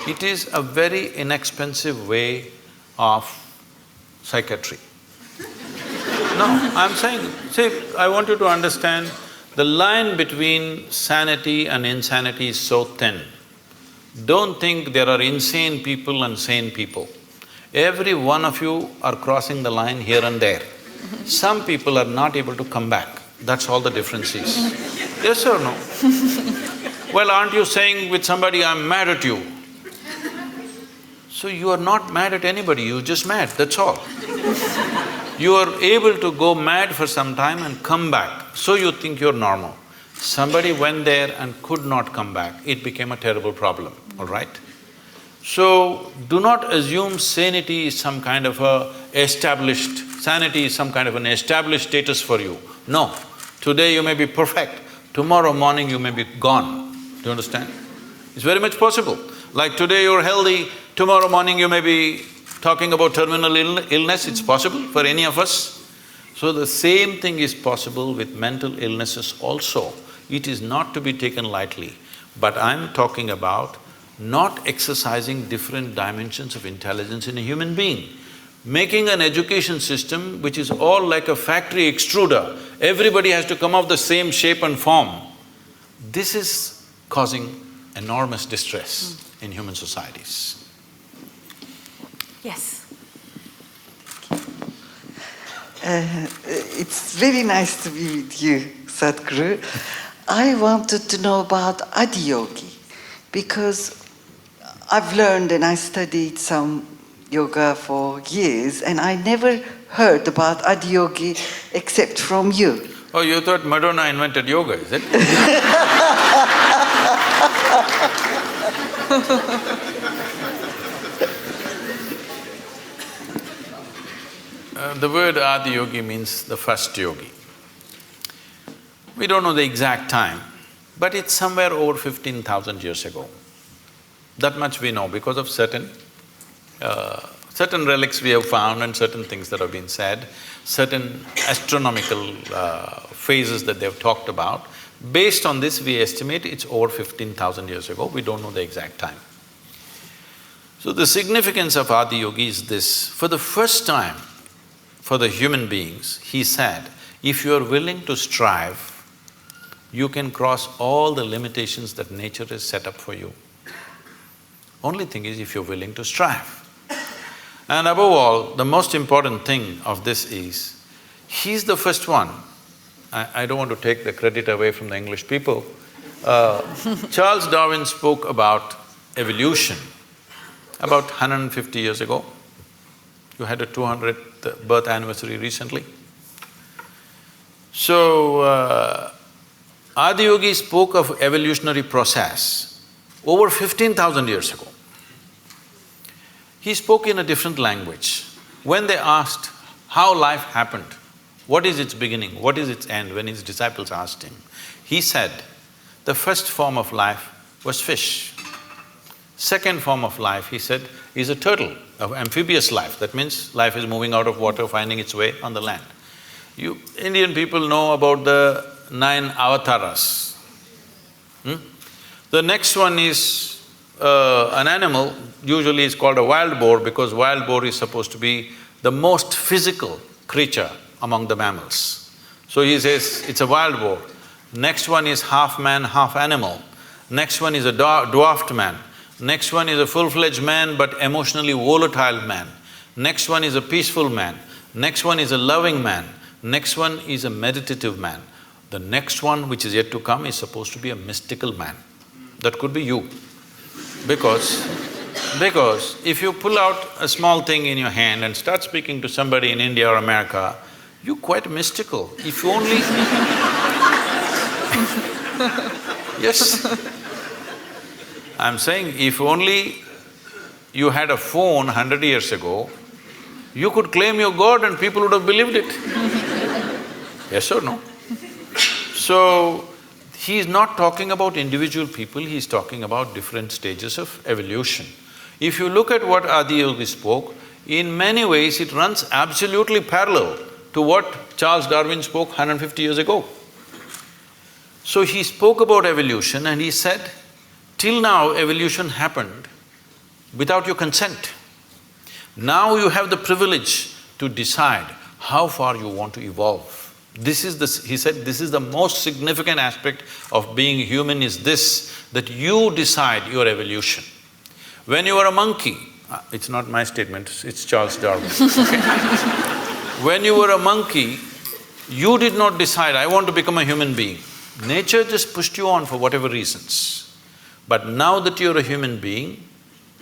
It is a very inexpensive way of psychiatry. No, I'm saying, see, I want you to understand, the line between sanity and insanity is so thin. Don't think there are insane people and sane people. Every one of you are crossing the line here and there. Some people are not able to come back, that's all the difference is. Yes or no? Well, aren't you saying with somebody, "I'm mad at you"? So you are not mad at anybody, you're just mad, that's all. You are able to go mad for some time and come back, so you think you're normal. Somebody went there and could not come back, it became a terrible problem, all right? So, do not assume sanity is some kind of sanity is some kind of an established status for you. No, today you may be perfect, tomorrow morning you may be gone. Do you understand? It's very much possible. Like today you're healthy, tomorrow morning you may be talking about terminal illness, it's possible for any of us. So the same thing is possible with mental illnesses also. It is not to be taken lightly. But I'm talking about not exercising different dimensions of intelligence in a human being. Making an education system which is all like a factory extruder, everybody has to come of the same shape and form. This is causing enormous distress in human societies. Yes. It's very nice to be with you, Sadhguru. I wanted to know about Adiyogi because I've learned and I studied some yoga for years and I never heard about Adiyogi except from you. Oh, you thought Madonna invented yoga, is it? The word Adiyogi means the first yogi. We don't know the exact time, but it's somewhere over 15,000 years ago. That much we know because of certain relics we have found and certain things that have been said, certain astronomical phases that they've talked about. Based on this, we estimate it's over 15,000 years ago, we don't know the exact time. So the significance of Adiyogi is this: for the first time, for the human beings, he said, if you are willing to strive, you can cross all the limitations that nature has set up for you. Only thing is if you're willing to strive. And above all, the most important thing of this is, he's the first one. I don't want to take the credit away from the English people. Charles Darwin spoke about evolution about 150 years ago. You had a 200th birth anniversary recently. So, Adiyogi spoke of evolutionary process over 15,000 years ago. He spoke in a different language. When they asked how life happened, what is its beginning, what is its end, when his disciples asked him, he said, the first form of life was fish. Second form of life, he said, is a turtle, of amphibious life. That means life is moving out of water, finding its way on the land. You Indian people know about the 9 avatars. The next one is an animal, usually it's called a wild boar because wild boar is supposed to be the most physical creature among the mammals. So he says, it's a wild boar. Next one is half man, half animal. Next one is a dwarfed man. Next one is a full-fledged man but emotionally volatile man. Next one is a peaceful man. Next one is a loving man. Next one is a meditative man. The next one, which is yet to come, is supposed to be a mystical man. That could be you. Because if you pull out a small thing in your hand and start speaking to somebody in India or America, you're quite mystical. If you only… Yes. I'm saying, if only you had a phone 100 years ago, you could claim you're God and people would have believed it. Yes or no? So, he's not talking about individual people, he's talking about different stages of evolution. If you look at what Adiyogi spoke, in many ways it runs absolutely parallel to what Charles Darwin spoke 150 years ago. So he spoke about evolution and he said, till now evolution happened without your consent. Now you have the privilege to decide how far you want to evolve. This is he said, this is the most significant aspect of being human is this, that you decide your evolution. When you were a monkey, it's not my statement, it's Charles Darwin, okay? When you were a monkey, you did not decide, I want to become a human being. Nature just pushed you on for whatever reasons. But now that you're a human being,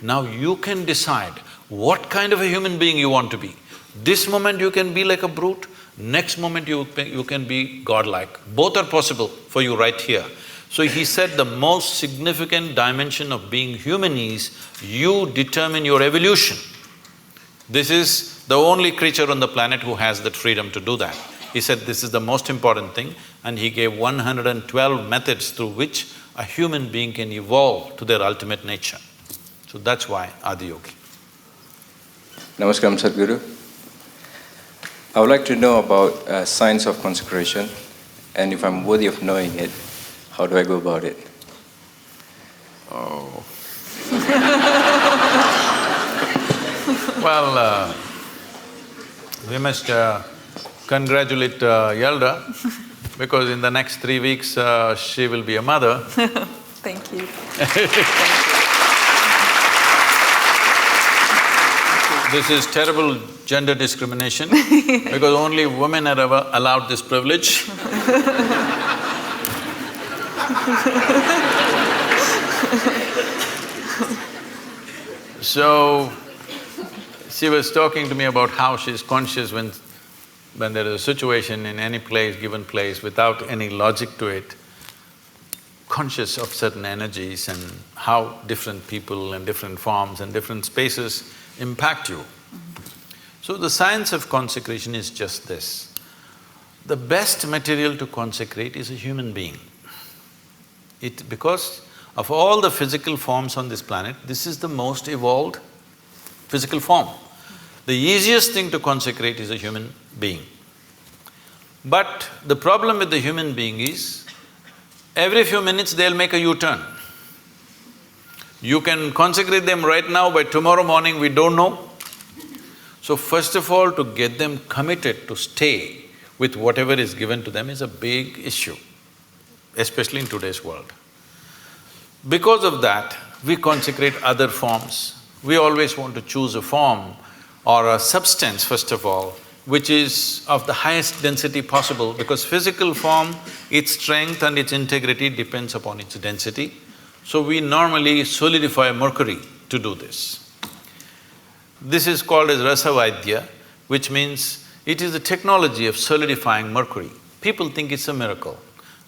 now you can decide what kind of a human being you want to be. This moment you can be like a brute, next moment you can be godlike. Both are possible for you right here. So he said the most significant dimension of being human is you determine your evolution. This is the only creature on the planet who has that freedom to do that. He said this is the most important thing, and he gave 112 methods through which a human being can evolve to their ultimate nature. So that's why Adiyogi. Namaskaram, Sadhguru. I would like to know about science of consecration, and if I'm worthy of knowing it, how do I go about it? Oh. Well, we must congratulate Yalda, because in the next 3 weeks she will be a mother. Thank you. This is terrible gender discrimination because only women are ever allowed this privilege. So, she was talking to me about how she's conscious when there is a situation in any place, given place, without any logic to it, conscious of certain energies and how different people and different forms and different spaces impact you. So the science of consecration is just this. The best material to consecrate is a human being. Because of all the physical forms on this planet, this is the most evolved physical form. The easiest thing to consecrate is a human being. But the problem with the human being is, every few minutes they'll make a U-turn. You can consecrate them right now, by tomorrow morning we don't know. So first of all, to get them committed to stay with whatever is given to them is a big issue, especially in today's world. Because of that, we consecrate other forms. We always want to choose a form or a substance, first of all, which is of the highest density possible, because physical form, its strength and its integrity depends upon its density. So we normally solidify mercury to do this. This is called as rasavaidya, which means it is the technology of solidifying mercury. People think it's a miracle.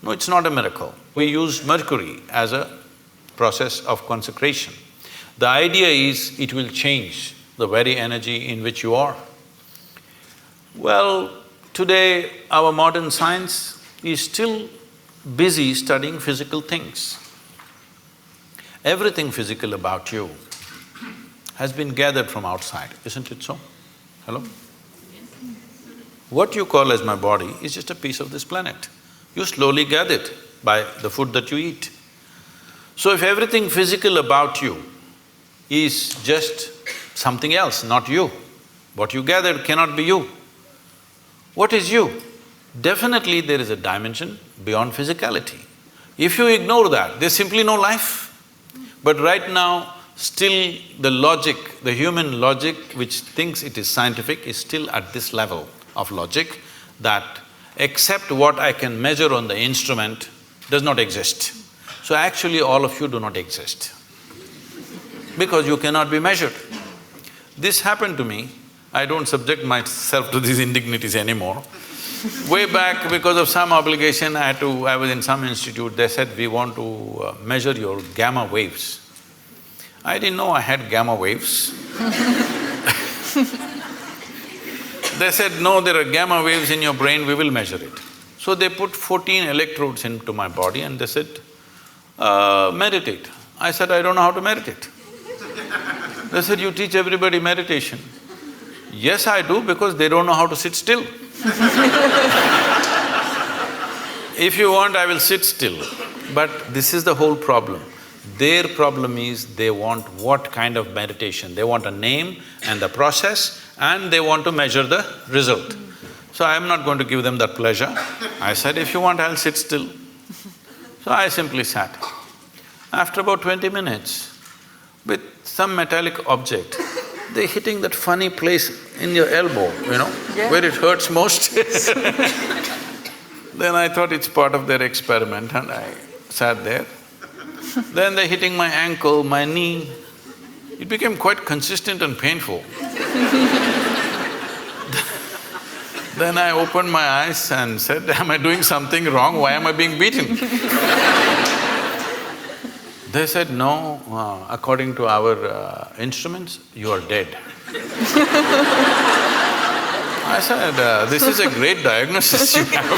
No, it's not a miracle. We use mercury as a process of consecration. The idea is it will change the very energy in which you are. Well, today our modern science is still busy studying physical things. Everything physical about you has been gathered from outside, isn't it so? Hello? What you call as my body is just a piece of this planet. You slowly gather it by the food that you eat. So if everything physical about you is just something else, not you, what you gathered cannot be you. What is you? Definitely there is a dimension beyond physicality. If you ignore that, there's simply no life. But right now, still the logic, the human logic which thinks it is scientific is still at this level of logic that except what I can measure on the instrument does not exist. So actually all of you do not exist because you cannot be measured. This happened to me. I don't subject myself to these indignities anymore. Way back, because of some obligation, I was in some institute, they said, we want to measure your gamma waves. I didn't know I had gamma waves. They said, no, there are gamma waves in your brain, we will measure it. So they put 14 electrodes into my body and they said, meditate. I said, I don't know how to meditate. They said, you teach everybody meditation. Yes, I do, because they don't know how to sit still. If you want, I will sit still. But this is the whole problem. Their problem is they want what kind of meditation? They want a name and the process, and they want to measure the result. So I am not going to give them that pleasure. I said, if you want, I'll sit still. So I simply sat. After about 20 minutes, with some metallic object, they're hitting that funny place in your elbow, where it hurts most. Then I thought it's part of their experiment and I sat there. Then they're hitting my ankle, my knee. It became quite consistent and painful. Then I opened my eyes and said, am I doing something wrong? Why am I being beaten? They said, no, according to our instruments, you are dead. I said, this is a great diagnosis you have.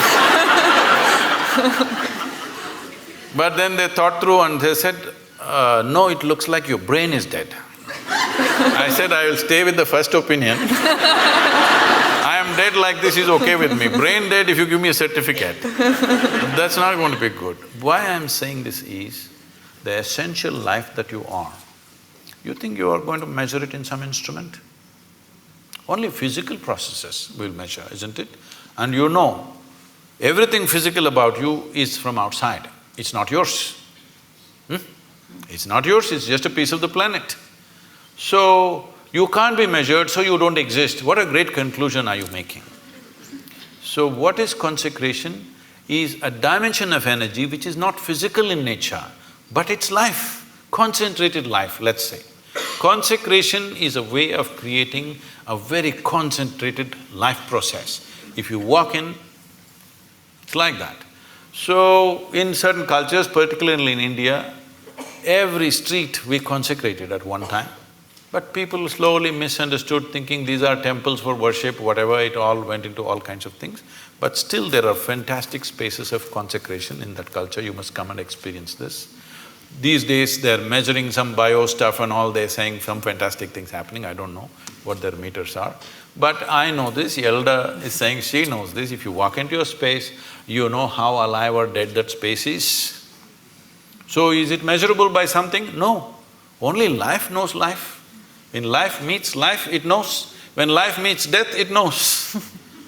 But then they thought through and they said, no, it looks like your brain is dead. I said, I will stay with the first opinion. I am dead like this is okay with me. Brain dead if you give me a certificate. That's not going to be good. Why I am saying this is, the essential life that you are, you think you are going to measure it in some instrument? Only physical processes will measure, isn't it? And you know, everything physical about you is from outside, it's not yours. It's not yours, it's just a piece of the planet. So, you can't be measured, so you don't exist. What a great conclusion are you making? So what is consecration? Is a dimension of energy which is not physical in nature, but it's life, concentrated life, let's say. Consecration is a way of creating a very concentrated life process. If you walk in, it's like that. So, in certain cultures, particularly in India, every street we consecrated at one time. But people slowly misunderstood, thinking these are temples for worship, whatever, it all went into all kinds of things. But still there are fantastic spaces of consecration in that culture, you must come and experience this. These days they're measuring some bio stuff and all, they're saying some fantastic things happening, I don't know what their meters are. But I know this, Yalda is saying she knows this, if you walk into a space, you know how alive or dead that space is. So is it measurable by something? No. Only life knows life. When life meets life, it knows. When life meets death, it knows.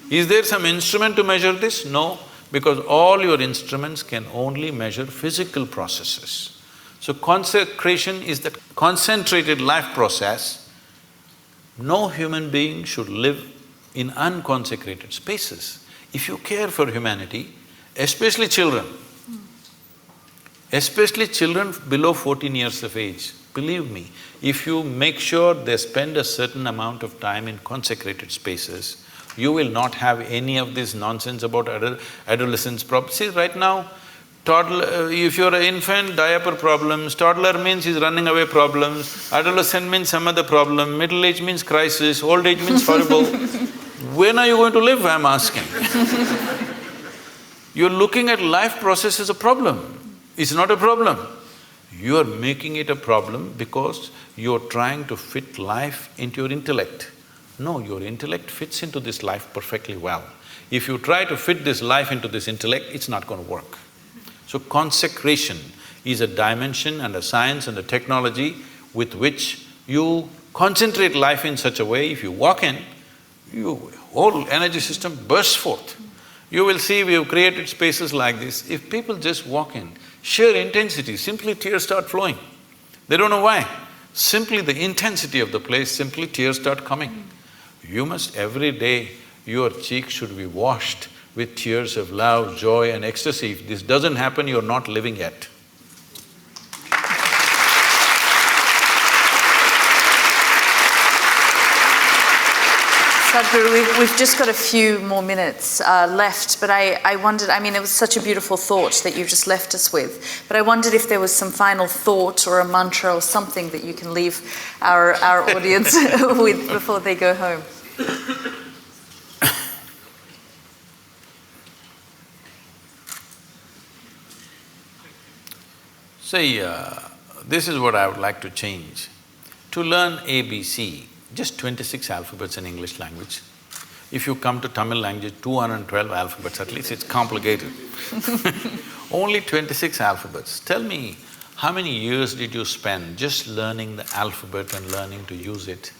Is there some instrument to measure this? No, because all your instruments can only measure physical processes. So consecration is that concentrated life process. No human being should live in unconsecrated spaces. If you care for humanity, especially children below 14 years of age, believe me, if you make sure they spend a certain amount of time in consecrated spaces, you will not have any of this nonsense about adolescence problems. See, right now, toddler… if you're an infant, diaper problems, toddler means he's running away problems, adolescent means some other problem, middle age means crisis, old age means horrible. When are you going to live, I'm asking? You're looking at life process as a problem. It's not a problem. You're making it a problem because you're trying to fit life into your intellect. No, your intellect fits into this life perfectly well. If you try to fit this life into this intellect, it's not going to work. So consecration is a dimension and a science and a technology with which you concentrate life in such a way, if you walk in, your whole energy system bursts forth. You will see we have created spaces like this. If people just walk in, sheer intensity, simply tears start flowing. They don't know why. Simply the intensity of the place, simply tears start coming. You must every day, your cheeks should be washed with tears of love, joy and ecstasy. If this doesn't happen, you're not living yet. Sadhguru, we've just got a few more minutes left, but I wondered, I mean, it was such a beautiful thought that you just left us with, but I wondered if there was some final thought or a mantra or something that you can leave our audience with before they go home. Say, this is what I would like to change. To learn ABC, just 26 alphabets in English language. If you come to Tamil language, 212 alphabets, at least it's complicated. Only 26 alphabets. Tell me, how many years did you spend just learning the alphabet and learning to use it?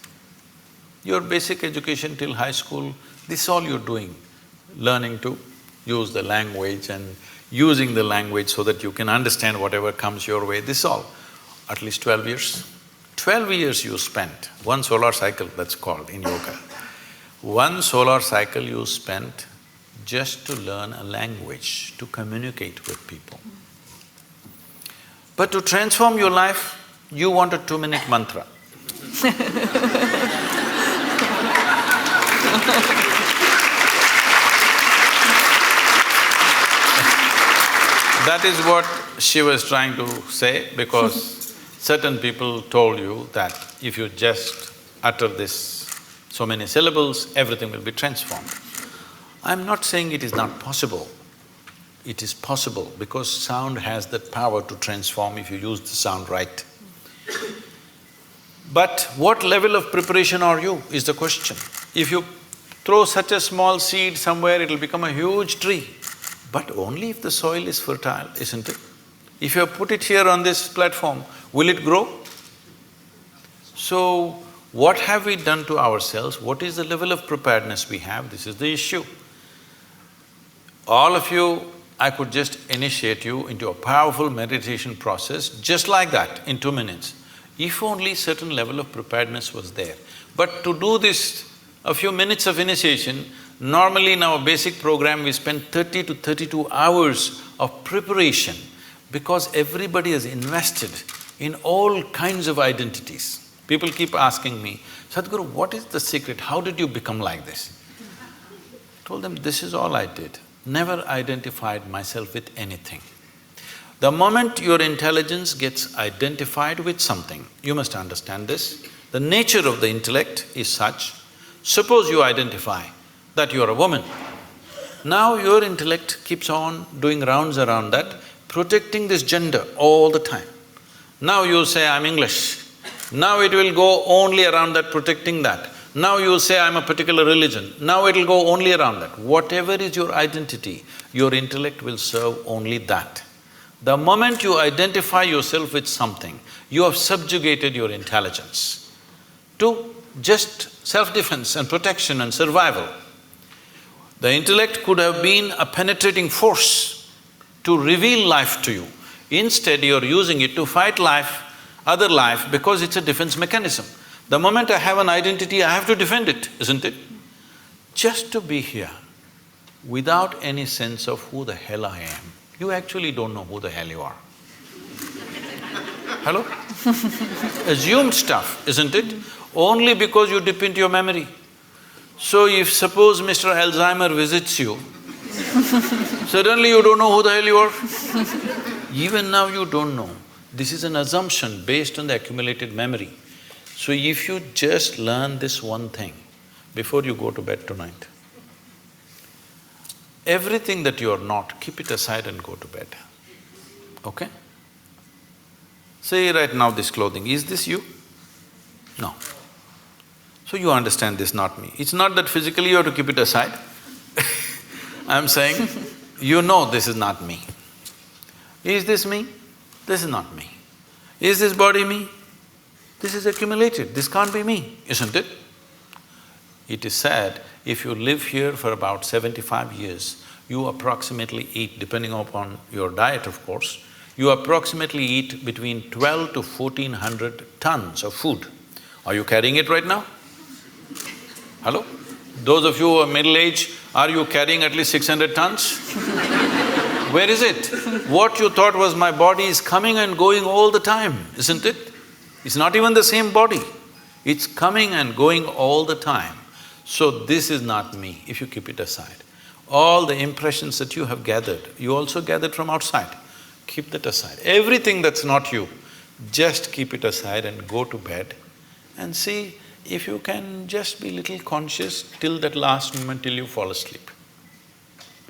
Your basic education till high school, this is all you're doing, learning to use the language and using the language so that you can understand whatever comes your way, this is all. At least 12 years. 12 years you spent, one solar cycle that's called in yoga. One solar cycle you spent just to learn a language, to communicate with people. But to transform your life, you want a 2-minute mantra. That is what she was trying to say, because certain people told you that if you just utter this so many syllables, everything will be transformed. I'm not saying it is not possible. It is possible because sound has that power to transform if you use the sound right. But what level of preparation are you is the question. If you throw such a small seed somewhere, it'll become a huge tree. But only if the soil is fertile, isn't it? If you put it here on this platform, will it grow? So, What have we done to ourselves? What is the level of preparedness we have? This is the issue. All of you, I could just initiate you into a powerful meditation process just like that in 2 minutes, if only certain level of preparedness was there. But to do this, a few minutes of initiation, normally in our basic program we spend 30 to 32 hours of preparation because everybody has invested in all kinds of identities. People keep asking me, Sadhguru, what is the secret? How did you become like this? I told them, this is all I did. Never identified myself with anything. The moment your intelligence gets identified with something, you must understand this, the nature of the intellect is such, suppose you identify that you are a woman. Now your intellect keeps on doing rounds around that, protecting this gender all the time. Now you'll say, I'm English. Now it will go only around that, protecting that. Now you'll say, I'm a particular religion. Now it'll go only around that. Whatever is your identity, your intellect will serve only that. The moment you identify yourself with something, you have subjugated your intelligence to just self-defense and protection and survival. The intellect could have been a penetrating force to reveal life to you. Instead, you're using it to fight life, other life, because it's a defense mechanism. The moment I have an identity, I have to defend it, isn't it? Just to be here, without any sense of who the hell I am, you actually don't know who the hell you are. Hello? Assumed stuff, isn't it? Only because you dip into your memory. So if suppose Mr. Alzheimer visits you, suddenly you don't know who the hell you are. Even now you don't know. This is an assumption based on the accumulated memory. So if you just learn this one thing before you go to bed tonight, everything that you are not, keep it aside and go to bed, okay? Say right now this clothing, is this you? No. So you understand this, not me. It's not that physically you have to keep it aside. I'm saying, you know this is not me. Is this me? This is not me. Is this body me? This is accumulated, this can't be me, isn't it? It is said, if you live here for about 75 years, you approximately eat, depending upon your diet of course, you approximately eat between 12 to 1400 tons of food. Are you carrying it right now? Hello? Those of you who are middle-aged, are you carrying at least 600 tons? Where is it? What you thought was my body is coming and going all the time, isn't it? It's not even the same body. It's coming and going all the time. So this is not me, if you keep it aside. All the impressions that you have gathered, you also gathered from outside. Keep that aside. Everything that's not you, just keep it aside and go to bed and see if you can just be little conscious till that last moment, till you fall asleep.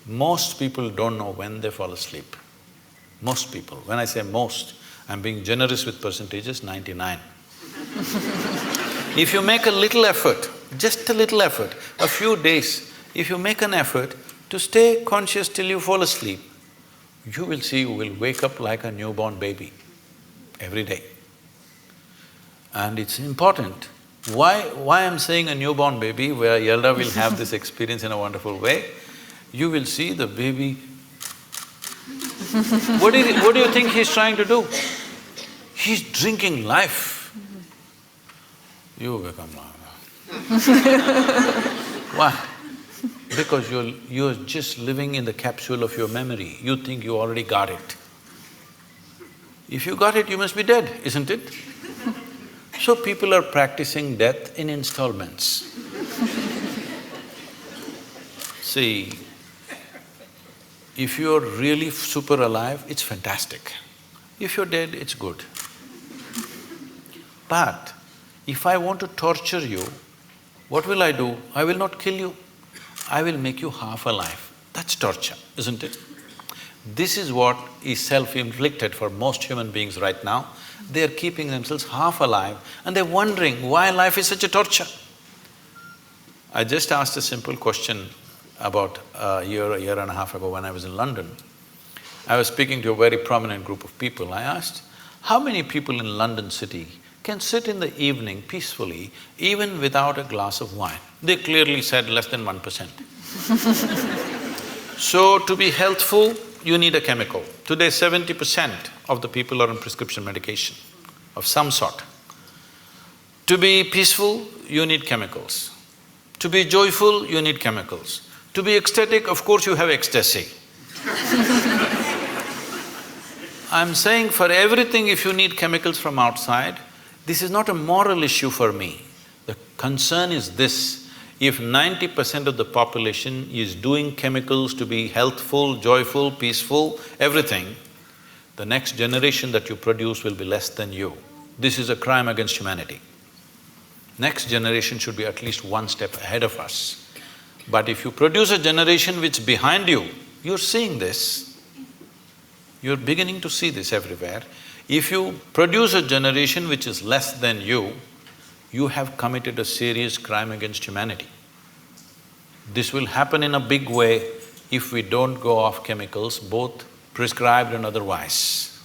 Most people don't know when they fall asleep. Most people. When I say most, I'm being generous with percentages, 99. If you make a little effort, just a little effort, a few days, if you make an effort to stay conscious till you fall asleep, you will see you will wake up like a newborn baby every day. And it's important. Why I'm saying a newborn baby, where Yalda will have this experience in a wonderful way, you will see the baby. What do you think he's trying to do? He's drinking life. You become like that. Why? Because you're just living in the capsule of your memory. You think you already got it. If you got it, you must be dead, isn't it? So people are practicing death in installments. See, if you're really super alive, it's fantastic. If you're dead, it's good. But if I want to torture you, what will I do? I will not kill you. I will make you half alive. That's torture, isn't it? This is what is self-inflicted for most human beings right now. They're keeping themselves half alive and they're wondering why life is such a torture. I just asked a simple question about a year and a half ago when I was in London. I was speaking to a very prominent group of people. I asked, how many people in London city can sit in the evening peacefully, even without a glass of wine. They clearly said less than 1%. So, to be healthful, you need a chemical. Today, 70% of the people are on prescription medication of some sort. To be peaceful, you need chemicals. To be joyful, you need chemicals. To be ecstatic, of course you have ecstasy. I'm saying for everything, if you need chemicals from outside, this is not a moral issue for me. The concern is this: if 90% of the population is doing chemicals to be healthful, joyful, peaceful, everything, the next generation that you produce will be less than you. This is a crime against humanity. Next generation should be at least one step ahead of us. But if you produce a generation which is behind you, you're seeing this. You're beginning to see this everywhere. If you produce a generation which is less than you have committed a serious crime against humanity. This will happen in a big way if we don't go off chemicals, both prescribed and otherwise.